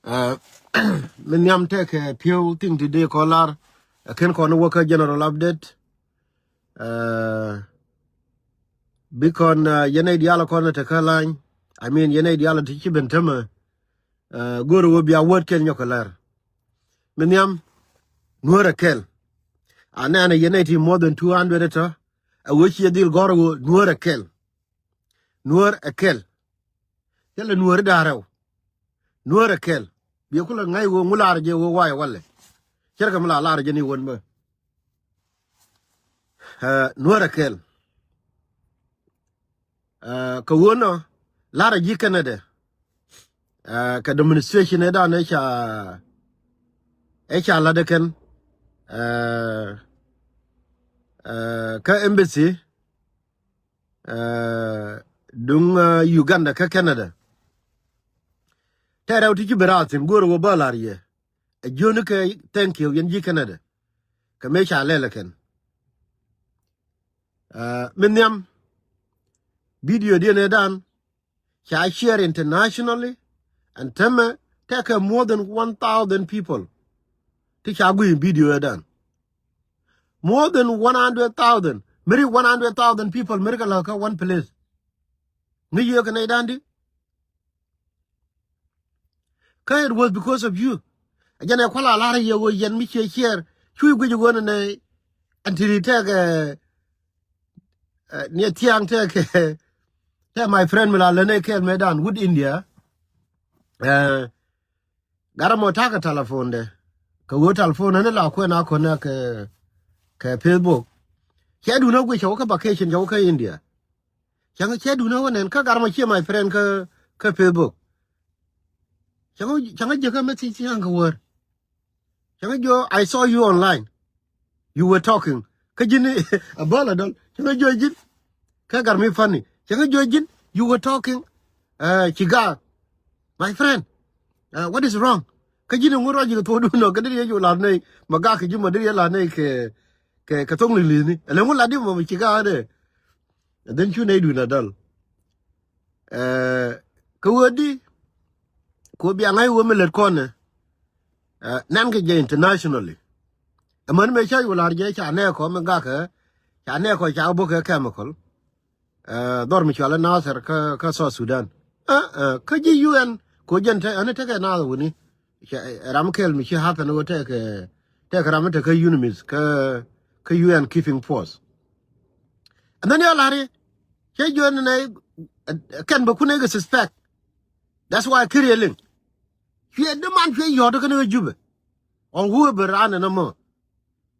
Uh, Min yam take a few thing today, caller. I can call worker general update. Because yene diala corner to line. I mean yene diala to keep tema. Guru will be a word ken yokalar. Min yam nuera kel. Anana yene more than 200 eta. I wish you deal goro nuera kel. Nuer a kel. Tell a nuer darrow. Nuera kel. Biakula ngai wo mular je wo wai wale. Cerca mala lar je ni won ba. Nuera kel. Ka wono lara ji Canada. Ka demonstration eda na echa ladaken ka embassy dung Uganda ka Canada. Tera uti beratin goro wo balariye. A jonu ka thank you yen ji Canada. Ka mecha lelaken. Minyam video dia dan shall share internationally and teme take more than 1,000 people to shall go in video dan more than 100,000 maybe 100,000 people miracle like one place ni you can dandi it was because of you again I call a lot of you yen me share chui go na until take near tiang take yeah, my friend Milalene came medan wood India. Garamo taka telephone de. Ka wo telephone na la ko na ko na ke Facebook. Che du na go ka vacation jo ka India. Changa che du na wonen ka garamo che my friend ka Facebook. Changa je ka message hang word. Changa jo I saw you online. You were talking. Ka jini a bala don. Changa jo jin ka garmi funny. Changa jo jin you were talking chiga my friend what is wrong kajina ngoro ji to do no kadiri yo la nei maga ka ji madiri la nei ke ka tong li ni ele ngula di mo chiga de then you nei du na dal ko wodi ko bi angai wo melet kone nan ke je internationally man me cha yo la je cha ne ko maga cha ne ko cha bo ke chemical dor mi chala nasar ka so Sudan ka ji UN ko jente ane take na woni ramkel mi happen wo take ramata ka UNMIS ka UN keeping force and then ya lari ke UN ne kan ba kune ga suspect that's why kirelin fi de man fi yodo kana jube on hu be ran na mo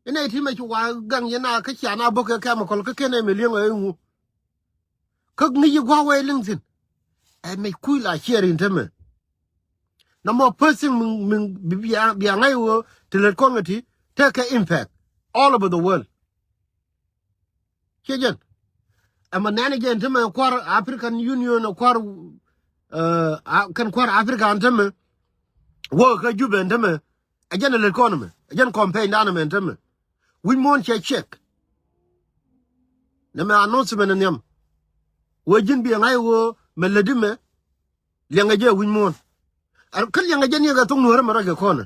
ina ti me wa gang yana ka chana bo ka ma kol ka kene million ayu kak ni gwa we lingtin e me kuila sharing teme na mo person min bia ngai wo telecommunity take an impact all over the world kejen ama nane gen teme kwar African Union kwar kan kwar Africa teme wo ka jube teme ajen le economy ajen campaign dana men teme we mon check na me announcement nyam wajin bi ngai wo meledime lenga je win mon ar kal lenga je ni ga tung nuora mara ga kona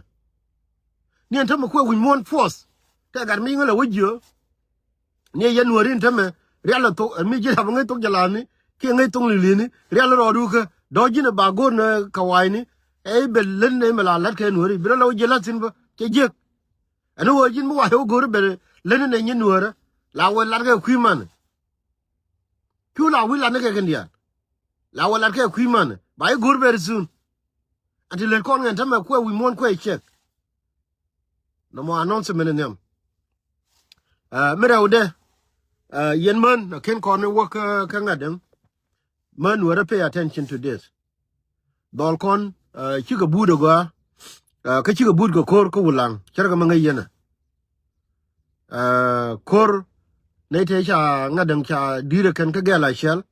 ni enta mo ko win mon force ta gar mi ngala wajjo ni yan nuori enta me reala to mi je ba ngai to jalani ki ngai tung li ni reala ro du ka do jina ba go na kawaini e be len ne mala lat ke nuori bi lo je latin ba ke je anu wajin mo wa ho go be len ne ni nuora la wa lat ga kwiman Kula will anake kendia. La wala ke kwiman. Ba I go very soon. Until the con and tama kwe we mon kwe check. No more announcement in them. Mira ude. Yen man ken corner work kangadem. Man were pay attention to this. Dolcon chiga budo ga ka chiga bud go kor ko wulang. Charaga manga yena. Kor nete cha ngadang cha dire kan ka gela shell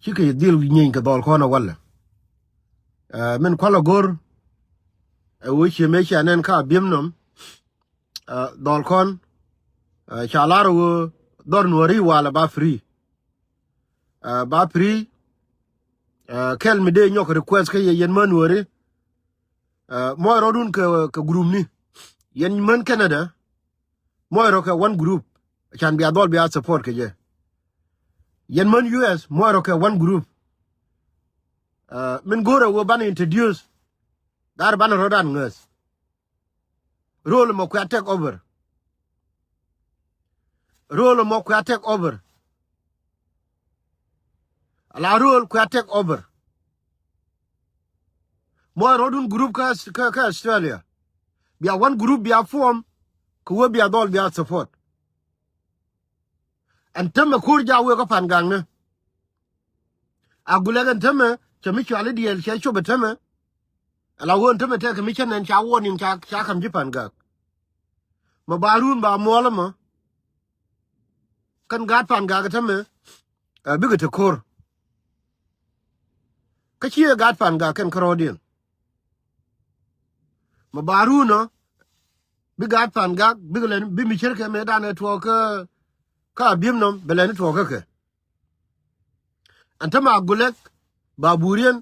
chike dil nyin ka dol kono wala men kwala gor wo che me cha nen ka bimnom dol kon cha laro dor nuori wala ba free kel mi de nyok request ke yen Män Nuëri mo rodun ke group ni yen Män Canada mo ro ke one group chan bi adol bi support ke je yen Män US mo ro ke one group min gore wo ban introduce dar ban rodan nges role mo kwa take over role mo kwa take over ala role kwa take over mo rodun group ka Australia bia one group bia form ko wo bia dol bia support and temme kurja we ko pan gang ne agulega temme chemi chale diel che cho beteme ala won temme te kemi chen cha wonin cha kam ji pan gang ma barun ba mola ma kan gat pan gang temme bigo te kor ka chi gat pan gang ken krodin ma baru no bi gat pan gang bigo len bi mi cherke me dane to ka bim nom belen to ka ke antama agulek ba burien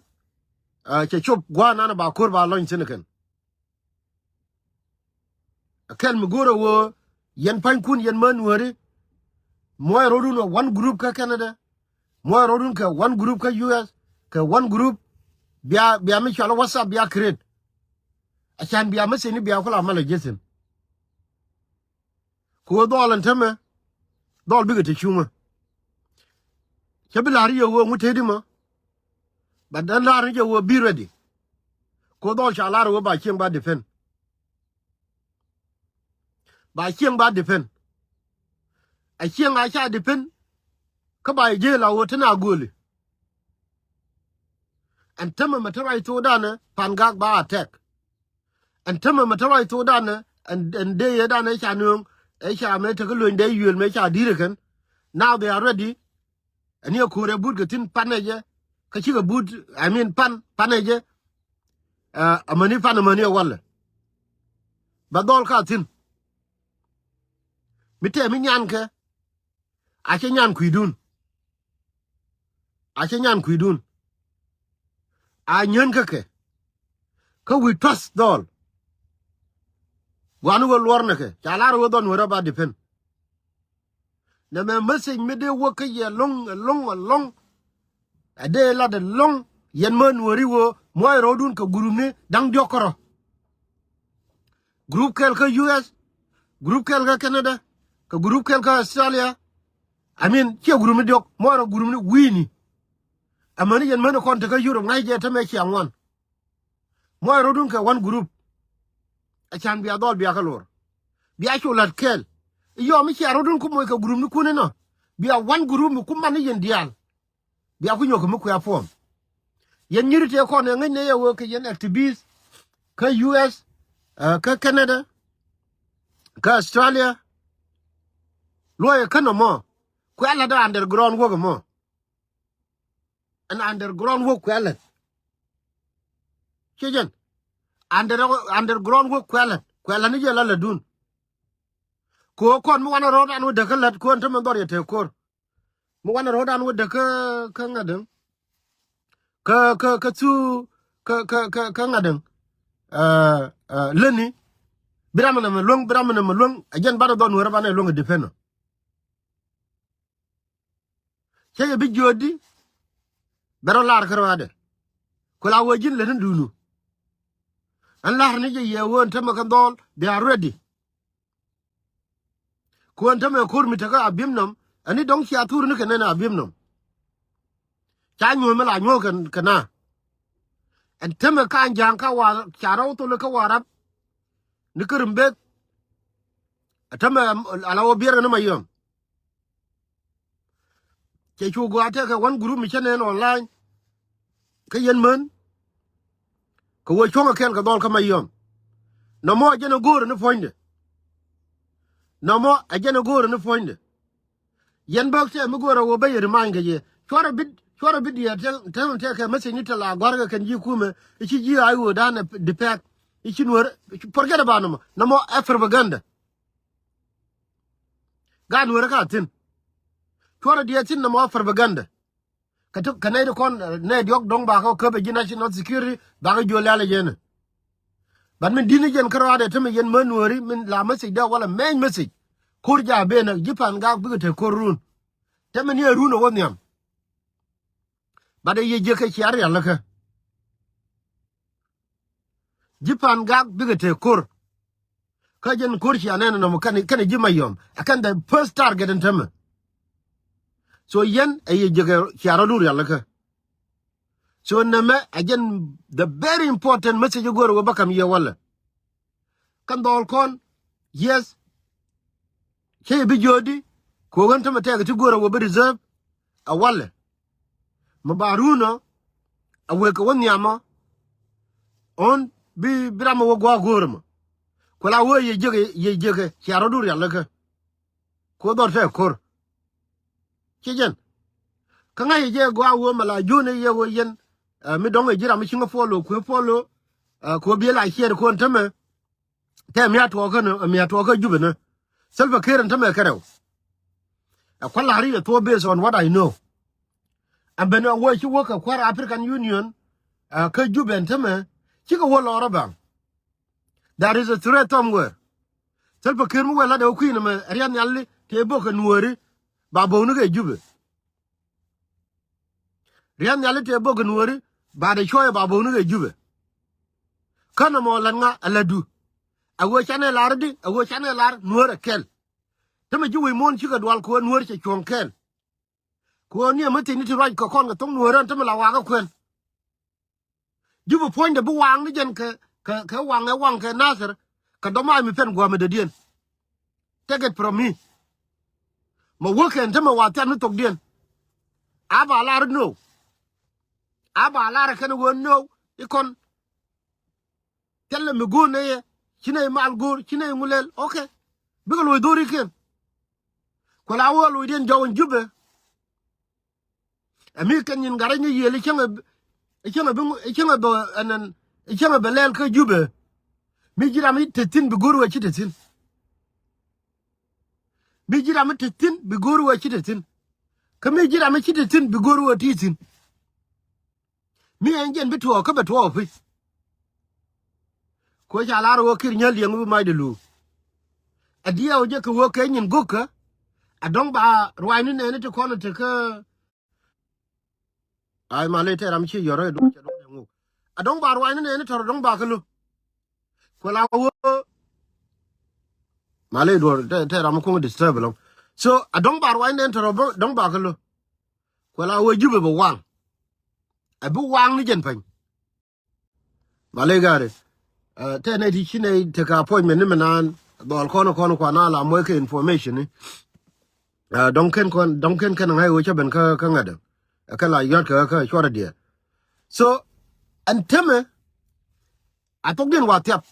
che chop gwana na ba kor ba loin sineken ken mi goro wo yen pan kun yen Män Nuëri moy rodun one group ka Canada moy rodun ka one group ka US ka one group bia mi chala WhatsApp bia create achan bia meseni bia kula mala jesin ko dolan teme dol biga te chuma kebilari yo wo mutedi ma badan la yo wo be ready ko dol chala ro ba chen ba defend ba chen ba defend a chen a cha defend ka ba je la wo tana gole and teme matarai to dana pangak ba attack and teme matarai to dana and they ya dana cha nung e cha me te ko de yul me cha dire kan now they are ready and you kore bud gatin panaje ka chi ga bud I mean panaje amani mani wala ba dol ka tin mite mi nyan ke a che nyan kuidun a che nyan kuidun a nyen ke ka we trust dol wanu go lor ne ke chala ro don wora ba defend na me message me de wo ke ye long a de la de long yen Män Nuëri wo moy rodun ka group ni dang jokoro group kel ka US group kel ka Canada ka group kel ka Australia I mean che group ni jok moy ro group ni wini amani yen Män kon te ka Europe ngai je tame chi angwan moy rodun ka one group a chan bia dol bia ka lor bia chulat kel yo mi chi rodun ku moy ka group ni kune no bia one group ku man yen dial bia ku nyoko mu ku ya form yen nyiri te ko ne ngene ye wo ke yen activist ka US ka Canada ka Australia loye kana mo ku ala da underground wo mo an underground wo ku ala chejen underground wo ku ala ni je la dun ko kon mu wana rodan wo de ka lat ko to mo dor ye te kor mu wana rodan wo de ka ngaden ka tu ka ngaden leni biramana malong ajen bana don wora bana long defeno chege bi jodi bero lar karwade ko la wajin le ndunu an lar ni je yewon tama kan dol they are ready ko an tama kur mi taka abimnom ani dong chi atur ni kenena abimnom cha nyu mala nyu kan kana an tama kan jang ka wa charaw to le ka warap ni kurumbe atama alawo biere na mayom ke chu go ate ka one group mi chenen online ka yen men ko wo chonga ken ka dol ka mayom no mo ajena goro ni fonde no mo ajena goro ni fonde yen bok te mi goro wo bayer manga je chora bid ya te ka mesi ni tala gorga kan ji kume ichi ji ayo dana de pack ichi nur forget about no mo propaganda gan wora ka tin chora dia tin no mo propaganda kato kanai de kon ne diok dong ba ko ke be national security ba ga jole ala yen ban min dini jen kara de teme yen Män Nuëri min la message da wala main message kurja be na jipan ga bigete korun teme ni run won yam ba de ye je ke chiar ya la ka jipan ga bigete kor ka jen kurchi anene no kan jima yom akan the first target in teme so yen ye je ke chiar dur ya la ka so nama again the very important message go ro bakam ye wala kan dol kon yes ke bi jodi ko wonta mata ga ti go ro be reserve a wala mabaruno a we ko wonyama on bi brama wo go gorma ko la wo ye jege charo dur ya laka ko dor te kor kijen kanga ye je go wo mala jone ye wo yen mi donga jira mi chinga folo ko bi la hier ko ntame te mi ato ko no mi ato ko jubena selfa keren tame karew akwala hari to based on what I know and ben wo chi wo ka kwara African Union ka juben tame chika wo lo rabang there is a threat somewhere selfa kermu wala da ku ina me rian yalli te boka Nuëri ba bo nu ge jube rian yalli te boka Nuëri ba de choy ba bo nu ge jube kana mo lan nga aladu awo chane lardi awo chane lar Nuëri kel tame juwe mon chika dwal ko Nuëri che chonkel ko ni amati ni ti raj ko kon ga tong Nuëri tame la wa ga kwen jubu point de bu wang ni jen ka wang ka nasir ka doma mi pen gwa me de dien take it from me ma woken tame wa tan tok dien aba lar no aba lar kan wo no ikon telle mi go ne chinay mal gor chinay ngulel okay bigal wo dori ken ko la wo lo den jawon jube ami kan yin gara ni yele chenga do anan chenga belel ka jube mi jira mi tetin bi gor wa chitetin mi jira mi tetin bi gor wa chitetin ka mi jira mi chitetin bi gor wa titin mi enjen bi to ka beto fi ko ja lar wo kir nyal yang bi mai de lu adia o je ko wo ke nyin goka adong ba rwai ni ne to kono te ka ai male te ram chi yoro do che do ngu adong ba rwai ni ne to dong ba ka lu ko la wo male do te ram ko disturb lo so adong ba rwai ne to dong ba ka lu ko la wo jube bo wang abu wang ni jen pan male gare te ne di chine te ka appointment ni manan dol kono kwa na la mo ke information ni donken kan ngai wo chaben ka ngada ka la yot ka chora dia so anteme atok den wa tap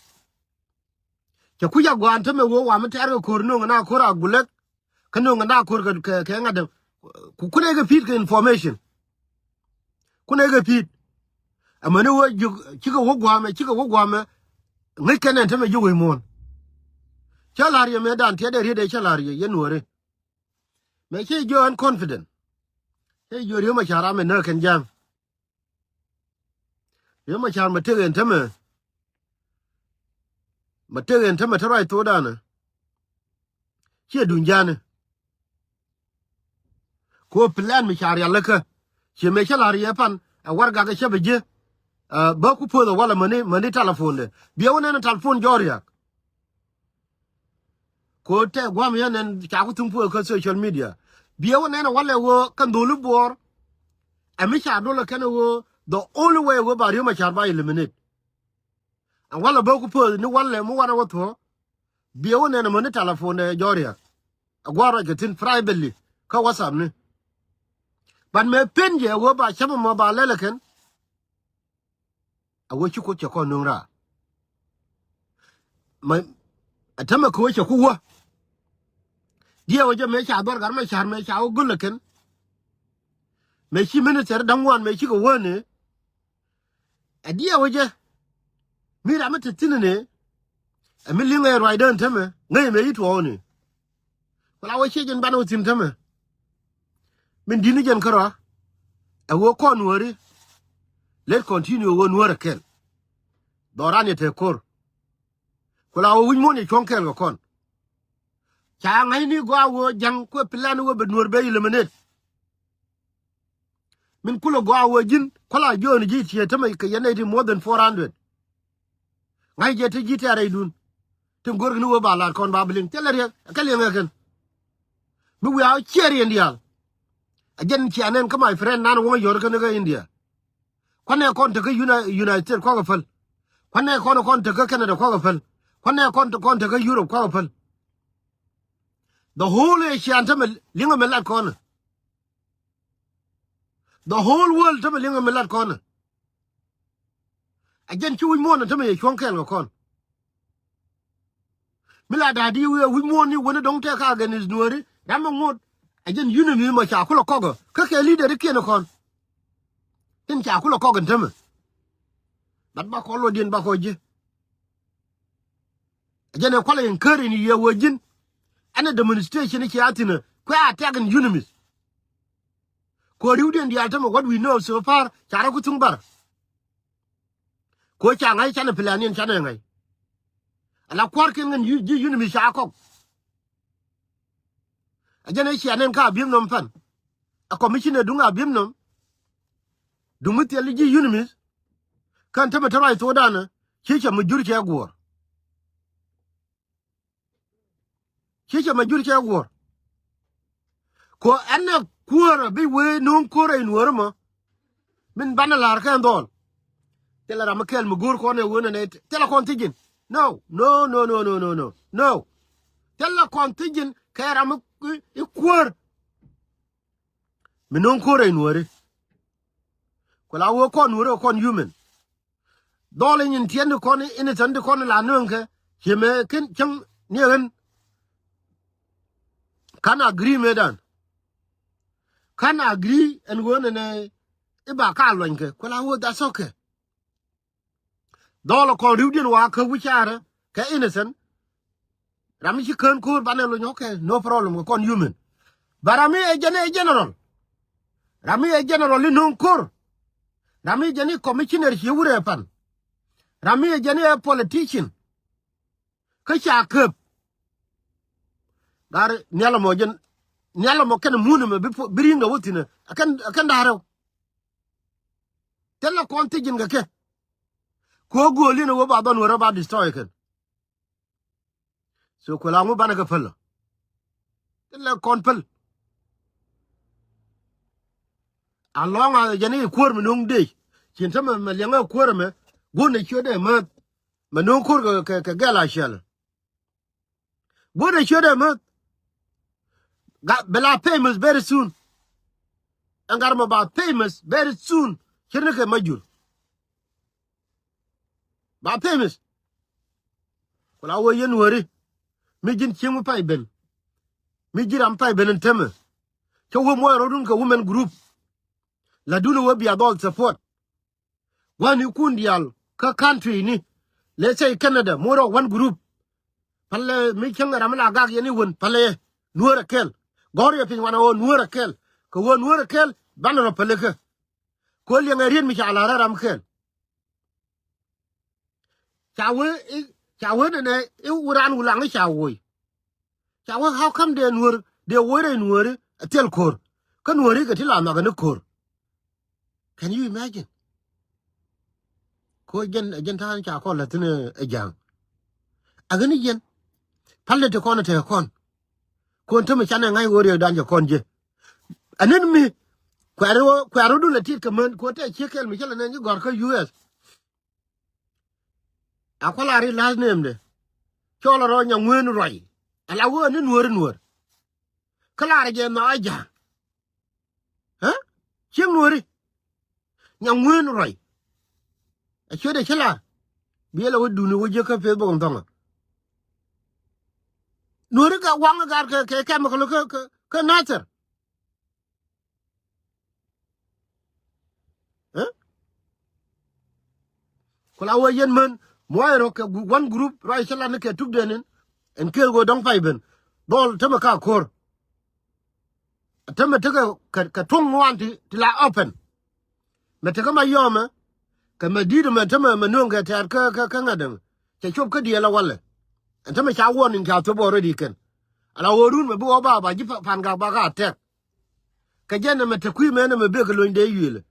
ke ku ya gwa anteme wo wa mtar ko no na ko ra gulek kanu na ko ka ngada ku ne ga feed ka information ku ne ga feed amane wo kika wo gwa me ngai kan anteme ju wo mon chalari me dan te de chalari ye Nuëri me che jo confident che jo rio ma chara me na kan jam rio ma char ma tegen tama tarai to dana che dun jane ko plan mi char ya laka che me chalari ye pan a warga ga chebe je ba ku po wala mani telephone de biya wona na telephone joria ko te gwam yanen cha ku tumpu ko social media biya wona na wala wo kan dolu bor ami cha do la kan wo the only way wo bari ma cha ba eliminate an wala ba ku po ni wala mu wana wato biya wona na mani telephone joria agwara ga tin privately ka whatsapp ni ban me penje wo ba chama mo ba leleken awo chi ko che ko nungra ma atama ko che ku wa dia waje me cha dor gar me cha o gulken me chi minister dangwan me chi ko wone a dia waje mi ra mata tinene a mi linga rider tame ngai me yito woni wala wa che gen bano tim tame min dini gen kara e wo kon Nuëri let continue wo Nuëri kel dorani te kor kula wo win moni chonkel go kon cha ngai ni go wo jang ko plan wo be Nuëri be eliminate min kulo go wo jin kula joni ji tie tama ke yanati more than 400 ngai je te jiti are dun tim gor ni wo balar kon babling telere kale ngaken mi we a cherry indial again chianen ka my friend nan wo yor kan ga India kwane kon te ka United ko ga fal kwane kon te ka Canada ko ga fal kwane kon te ka Europe ko ga fal the whole Asian tam linga melat kon the whole world tam linga melat kon again chu mo na tam ye chonkel ga kon mila da di we mo ni wona dong te ka ga ni Nuëri dam ngot again unimi ma cha kulo kogo ka ke leader ke no kon tin cha kulo kogo tam bat ba ko lo din ba ko je again ko la encourage ni ye wojin ana demonstration ke atina ko attacking unimis ko riuden di altama what we know so far chara ku tumbar ko cha ngai chana planin chana ngai ala kwar ken ngan unimis cha ko ajana shi anen ka bim nom fan a commissioner dunga bim nom dumut ya ligi unimis kan tama tara to dana kike mu jurke gor kike mu jurke gor ko anna kuora bi we non kora in warma min banalar kan dol tela ramakel mu gor ko ne wona ne tela contingent no tela contingent kaya ram kuor min non kora in wari ko la wo kon woro kon human dole nyin tiende kon ine tande kon la nonke hime ken chang niren kan agree medan kan agree and wona ne iba ka lonke ko la wo that's okay dole kon riudin wa ka wichara ka innocent rami ci kan ko banelo nyoke no problem kon human barami e general rami e general ni non kor rami jeni commissioner ci wure pan rami e jeni a politician ka cha kep dar nyala mo ken munu me biringa wutina akan daro tella contingent ga ke ko goli no ba don wora ba destroy ken so ko la mu bana ga fal tella konpel alonga jeni kuor me nung de chin sama me lenga kuor me gune chode ma nung kuor ka gala shal gune chode ma bela famous very soon angar ba famous very soon kirne ke majur ba famous kula wo yen wori mi jin chimu pai ben mi jiram pai ben teme ko wo mo rodun ka women group la dulu wo bia dol support wani kundial ka country ni let's say Canada more one group palle mi kenga ramala gag yeni won palle Nuëri kel gori pin wana wo Nuëri kel ko wo Nuëri kel banno palle ka ko li ngarin mi ala ram kel chawe ne e uran ulang chawe how come they were Nuëri tel kor kan Nuëri ga tila na ga kor. Can you imagine? Ko jen tan cha ko la tine ejang agani jen palle te kono te kon kon to me chana ngai wori danje konje anen mi kwaro du latit kaman ko te chekel mi chala ne gor ko US akola ri last name de chola ro nya ngwen roi ala wo ne Nuëri kala re je na aja ha chim Nuëri nya ngwen roi a chode chala biela wudu ni wuje ka Facebook ndonga Nuëri ga wanga gar ke kam ko nater eh kula wo yen man moyro ke one group rai chala ne ke tuk denen en kel go dong fay ben dol tama ka kor tama ka tung wan ti la open mete kama yoma kama dido metama manunga tar ka ngadam cha chop ka dia la wala antama cha won in ka to already ken ala worun me bo ba ji Fangak ba ka tek ka jena mete ku me na me be ko londe yule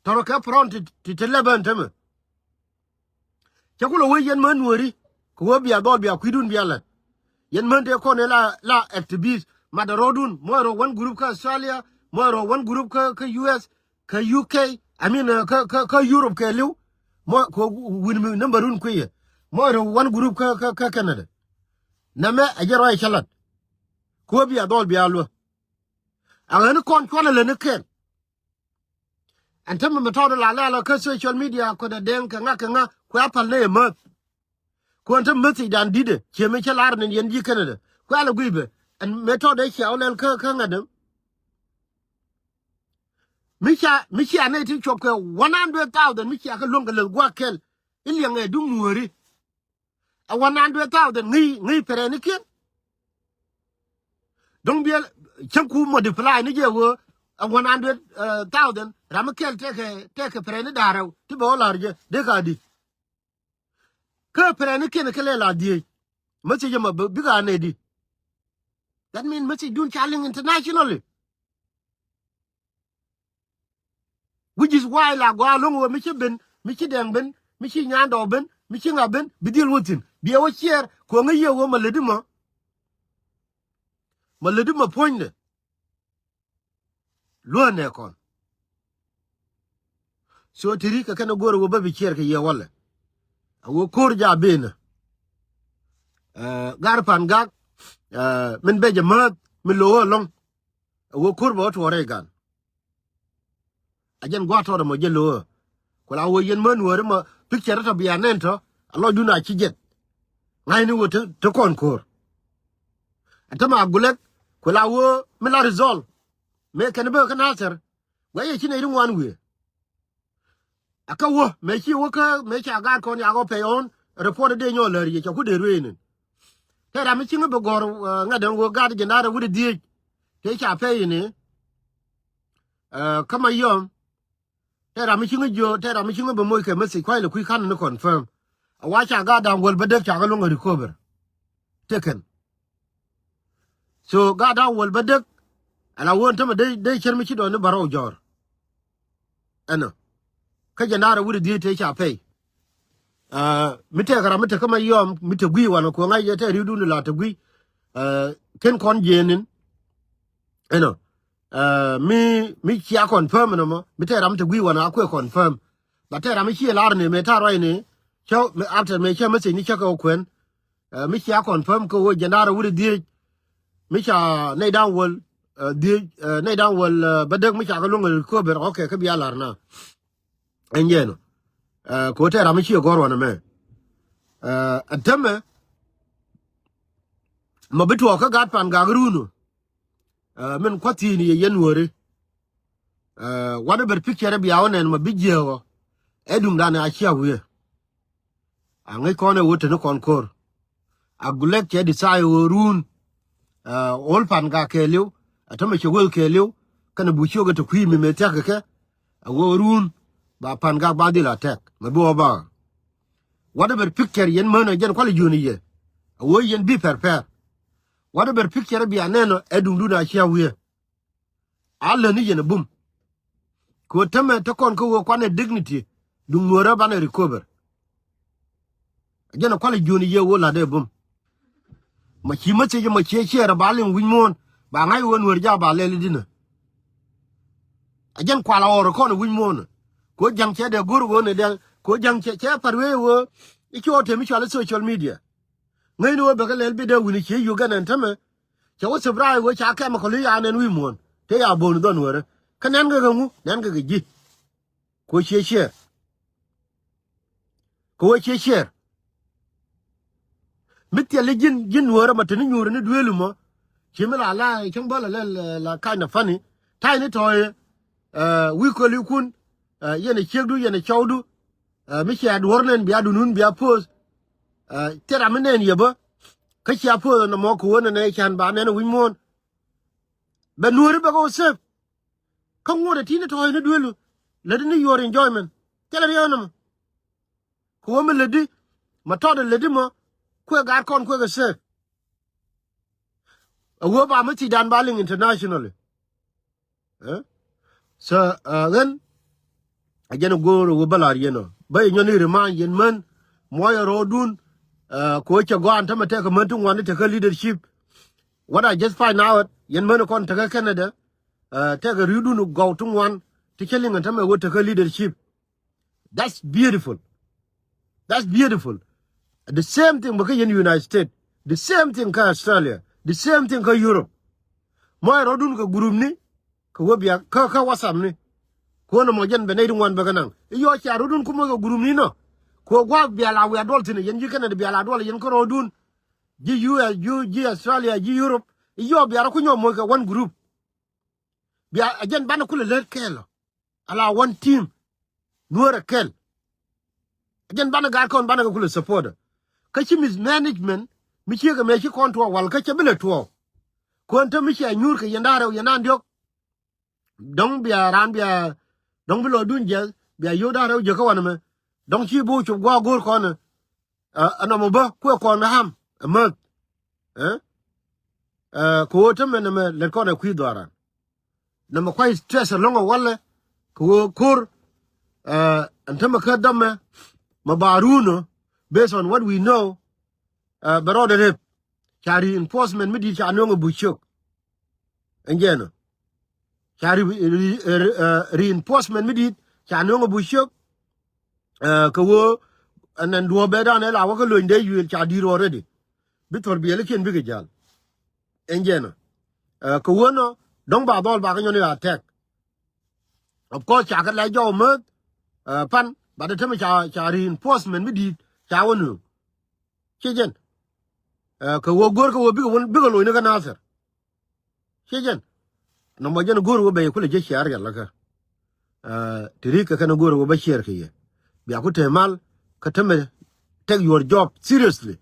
toro ka front ti leben tama cha kulo we yen Män Nuëri ko bia dol bia kuidun bia la yen man de ko ne la activist madarodun moiro one group ka Australia moiro one group ka US ka UK I mean ka Europe ka liu mo ko win number run ko ye moiro one group ka Canada na me ajero ay chalat ko bia dol bia lo an kon le ne ken antam me to la ka social media ko da den ka nga ko apal ne ma ko antam meti dan dide che me chalar ne yen ji Canada ko ala guibe an me to de chaolel ka ngadam Micha ne ti chop ke 100,000 micha ka longa le gwa kel iliang e dung Nuëri a 100,000 ngi pere ni ken dong biel chanku multiply ni je wo a 100,000 ramakel take pere ni daro ti bo larje de ka di ka pere ni ken ke le la di mati je ma biga ne di that mean mati dun challenge internationally which is why la gwa long wo michi deng ben michi nyando ben michi ngaben bidil wutin bi wo chier ko nga ye wo maledima poinde lo ne kon so tiri ka kana goro wo babi chier ke ye wala wo kor ja ben gar Fangak min beje mat min lo long wo kor bo to regan ajen gwa to mo jelo ko la wo yen Män Nuëri ma picture to bia nento alo duna chi jet ngai ni wo to kon kor atama Agwelek ko la wo mi la resolve me ken be kan alter wa ye chine rin wan we aka wo me chi wo ka me cha ga kon ya go pe on report de nyo le ye ku de ruin te ra mi chi be gor ngaden wo ga de na wo de die te cha pe ni kama yom te ra mi chinga be moy ke mesi kwai le ku kan no confirm wa cha ga dan wol bedek cha ga lo ngari cover taken so ga dan wol bedek ala won tama de cher mi chi do ne baro jor ana ka janara wuri di te cha pe mite gara mite kama yom mite gwi wana ko ngai te ridu la te gwi ken kon jenin eno mi chia confirm no mo mi te ram te gwi wana ko confirm ba te ram chi lar ne me ta roi ne cho me after me che me se ni cha ko kwen mi chia confirm ko wo janara wuri di mi cha nei down wol di nei down wol badek mi cha ko lunga ko ber okay ka bi alar na enjeno ko te ram chi gor wana me atame mo bitu ka gat Fangak runu men kwati ni yen Nuëri wada ber picture bi awon en ma bijewo edum dana achia we angai kone wote no konkor Agwelek che di sai run ol Fangak keliu atama che wel keliu kana bucho ga to kwi mi metek ke awo run ba Fangak ba di la tek ma bo ba wada ber picture yen mana jen kwali joni ye awo yen bi per wada ber picture bi aneno edum duna achia we alla ni yen bum ko tame to kon ko kwane dignity dung Nuëri bana recover ajana kwali joni ye wo la de bum ma chi ma che ra balin winmon ba ngai won wer ja ba le dina ajan kwala oro kon winmon ko jang che de guru won de ko jang che parwe wo ikyo te mi chala social media ngai no be ga le bi de wini che yu ganan tame che wo subscribe wo cha ka ma ko li ya nen winmon te ya bonu don wer kanan ga mu nan ga ji ko che ko che mitia le jin Nuëri ma tani nyuri ni duelu mo chimela la chambala la kind of funny tiny toy we ko li kun yene chegdu yene chawdu mi cha dornen biya dunun biya pos tera menen yeba ka cha po na mo ko wona ne chan ba ne wi mon be Nuëri ba ko se ka ngore tini toy ni duelu let ni your enjoyment tell me no ko me ledi ma to de ledi mo ko gar kon ko ga se wo ba ma ti dan baling internationally eh so then again go wo balar yeno bay nyoni remind yen man moya rodun ko che go anta mate ka man tun wani ta leadership what I just find out yen man kon ta Canada ta ga ridu no go tun wan to killing anta me wo ta leadership that's beautiful. That's beautiful. The same thing because in the United States, the same thing ka Australia, the same thing ka Europe. Moy rodun ka group ni ka wobia ka WhatsApp ni. Ko no mo jen be nay wan baganang. Yo cha rodun ko mo ka group ni no. Ko gwa bia la we adult ni yen yikana de bia la adult yen ko rodun. Ji US, ji Australia, ji Europe. Yo bia ko nyom mo ka one group. Bia again bana kula let kel. Ala one team. Nuëri kel. Again bana gar kon bana kula support. Kachi mismanagement michi ga mechi konto wal kachi bile to ko anta michi anyur ka yandare yanan diok dong bia ran bia dong bilo dunje bia yodare je ka wan dong chi bu chu gwa gor ko na ana mo ba ko na ham ma ko to men me le ko na kwi dwara na mo kwai stress longo wala ko kur anta ma ka damme ma baruno based on what we know, brother, carry enforcement midi chanong buchok. Engeno. Carry reinforcement midi chanong buchok. Kawo and then do better and I walk alone day you will chadir already. Before be a likin big jal. Engeno. Kawono, don't bother back on your attack. Of course, chakat like your mud, pan, by the time carry enforcement midi. Chawanu chejen ko wo gor ko big lo ni kana sir chejen no mo jen gor wo be ko le je shar yalla ka tiri ka kana gor wo ba share ke ye bi akute mal ka teme take your job seriously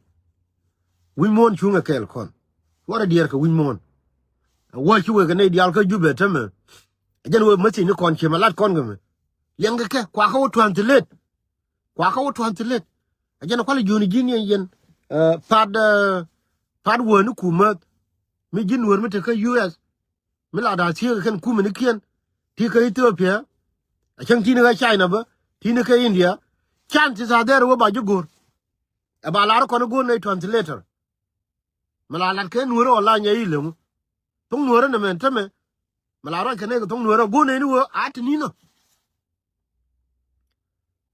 we mon chunga kel kon wara dier ka we mon wo chu we ka ne dial ka jube teme jen wo mati ni kon che malat kon game lenga ke kwa ka wo translate Again, quality juni jini yen pad wonu kuma mi jin wor mi te ka US mi la da ti kan kuma ni kien ti ka Ethiopia a chang ti ni ka China ba ti ni ka India chances are there wo ba jugor e ba la ko no go na translator mi la la ken woro la nya ile mu tong woro na men teme mi la ro ka ne tong woro go ne ni wo at ni no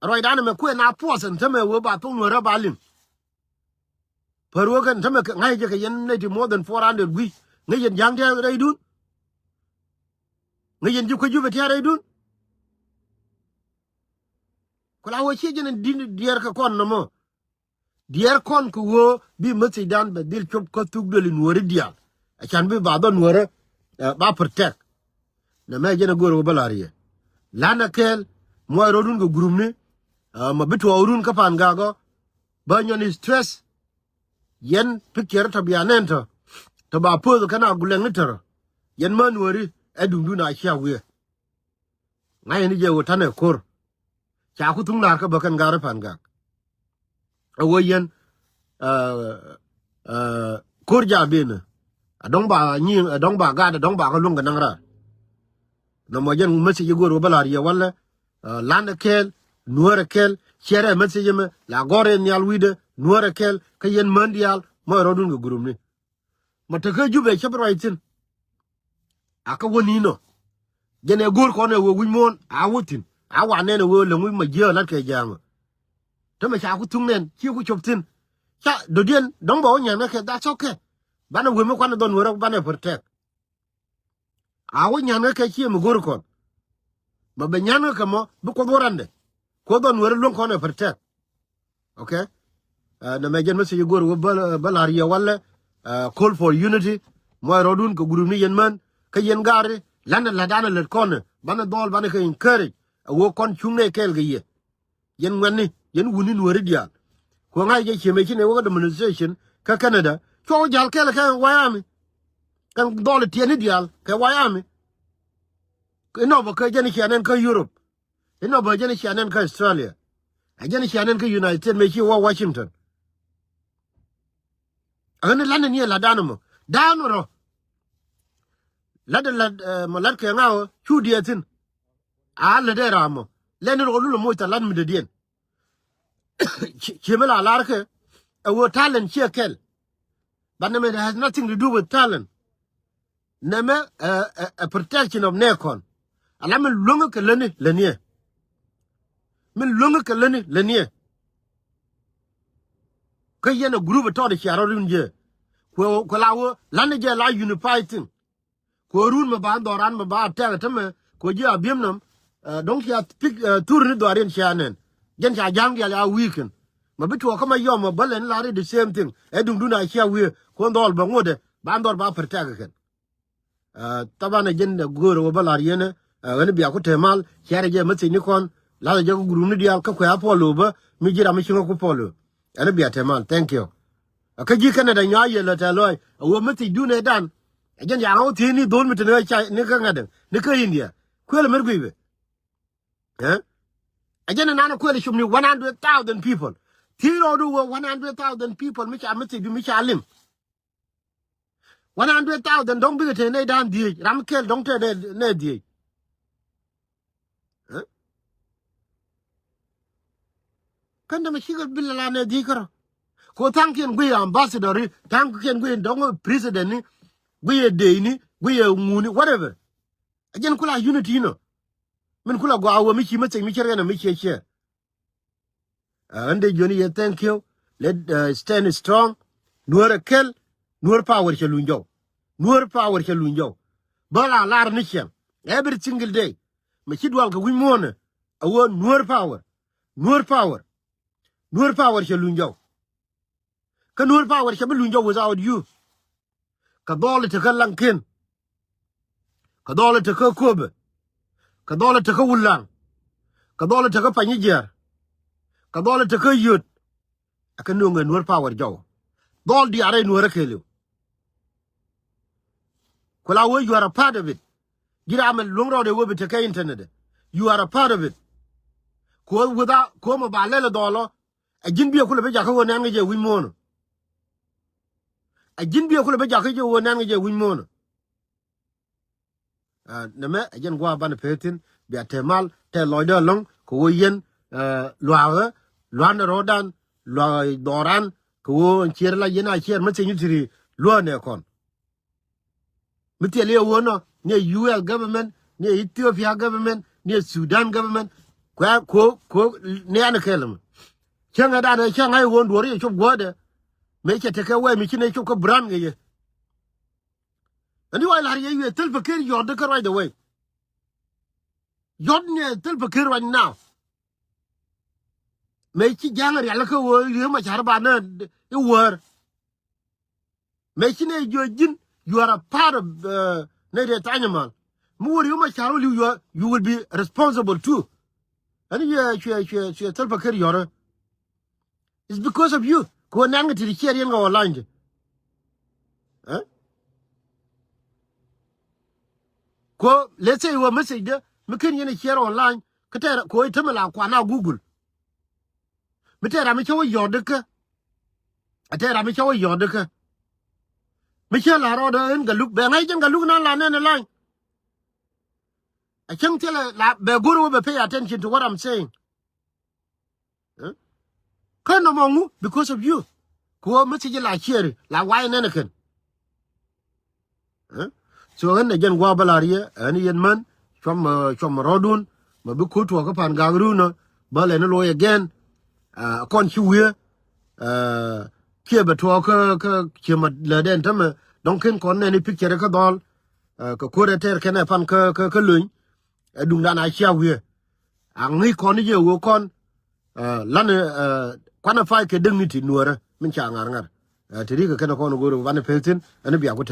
Roy dan me ku na posen teme wo ba tong woro ba lim Peru kan teme ngai je ka yen ne more than 400 gwi ngai yen jang te rai dun ngai yen ju ko ju be te rai dun ko la wo che jenen din dier ka kon no mo dier kon ko wo bi mati dan be dil chop ko tuk de Nuëri dia a chan bi ba don Nuëri ba protect na me jena goro balariye lana kel mo rodun go gurum ni ma bitu urun ka pan gago ba nyoni stress yen picture to be anento to ba po kana guleng nitero yen Män Nuëri edundu na sha we ngai ni je wotane kor cha ku tung nar ka bakan gar pan gak awo yen kor ja bin adong ba nyi adong ba ga adong ba ko lunga nangra no mo yen mesi je goro balariye wala lana kel Nuëri kel chere message me la gore nyal wide Nuëri kel ka yen mondial mo rodun go gurum ni mataka jube chebraitin aka woni no gene gor ko ne wo wimon a wutin a wane ne wo le mu ma je la ke jama to me cha ku tungen chi ku choptin cha do dien dong bo nya me ke that's okay bana we me kwana don wora bana protect a wo nya me ke chi mu gor ko ma be nya me ke mo bu ko borande ko don wora lon ko ne protect okay na me gen message gor wo balariya wala call for unity mo rodun ko guru ni yen man ka yen gari lana la dana le kon bana dol bana ka encourage wo kon chungne kel ge ye yen ngani yen wuni Nuëri dia ko ngai je cheme chine wo demonstration ka Canada ko jal kel ka wayami kan dol tieni dial ka wayami no ba ka jeni chanen ka Europe ino ba jeni shanen ka Australia a jeni shanen ka United States me chi wa Washington ane lana ni la danamo danoro la malat ke ngao chu dietin a le de ramo len ro lu mo ta lan mi de dien chimela larke a talent chekel but it has nothing to do with talent neme a protection of nekon ala min lunga ke lenie min lunga ke lenie ke yena group to de charo runje ko lawo lan je la unified ko run ma ba doran ma ba ta tame ko ji abiem nam donc ya pick tour ni doren chanen gen ja jang ya weekend ma bitu ko ma yom balen la the same thing e dum duna chia we ko ndol ba ngode ba ndor ba pertaga ken tabana gen goro ba la yene wani biya ko temal chiare je mati ni kon la je ko guru ni dial ka ko ya polo ba mi jira mi chingo ko polo ana biya temal thank you ka ji kana da nya ye la ta loy wo mati dune dan gen ya no ti ni don miti ne cha ni ka ngaden ni ka india ko le mer gwibe again nana ko le shumni 100,000 people tiro do 100,000 people mi cha mati mi cha lim 100,000 don't be te ne dan di ramkel don't te ne di kan da mi shigal billa ne di karo ko tanken gwi ambassador tanken gwi dong president ni gwi de ni gwi nguni whatever again kula unity no min kula go awo mi chi mati mi chere na mi che ande joni ye thank you let stand strong nuor kel nuor power chelunjo nuor power chelunjo bala lar ni chem every single day me chidwal ko wi mona awo nuor power chelunjo ka nuor power chelunjo without you ka dole te kalankin ka dole te ka kobe ka dole te ka wulang ka dole te ka panyijer ka dole te ka yut aka nunga nuor power jaw dol di are nuor kelu kula wo you are a part of it gira amal lungro de wo be te ka internet you are a part of it ko without ko mo balele dolo a jinbi ko le be jaka wona ngeje wi mono a jinbi ko le be jaka je wona ngeje wi mono neme ajen gwa ban petin bi atemal te loido long ko wo yen loawe loan rodan lo doran ko wo chier la yena chier ma se nyutiri lo ne kon mitele wono ne UL government ne Ethiopia government ne Sudan government ko ne an kelem changa da ne changa ai won dori chop gode me che te ka we mi chine chop ko brand ye and you are you tell Bakir you're the right away. You're tell Bakir right now. Make it younger, you much harbana, you were. Making you are a part of native animal. More you much you will be responsible too. And you tell Bakir you're it's because of you. Go and to the chair in our line. Huh? Ko let's say you message there making you share online katera ko itamala kwa na Google mitera mi chawo yodeka atera mi chawo yodeka michela roda en galuk be ngai jang galuk na la ne line I can't tell la be guru be pay attention to what I'm saying kan no mongu because of you ko message la share la why neneken so en jen gwa balaria en yen man from rodun ma bu ko to ko pan gagru no bale no lo again kon chuwe ke be to ko ke ma le den tam donc ken kon ne picture ka dol ko ko ter ken pan ko luñ dung dana chia we ang ni kon je wo kon lan kwana fa ke dignity nuora min cha ngar tiri ka ken ko no go ban peltin en biya ko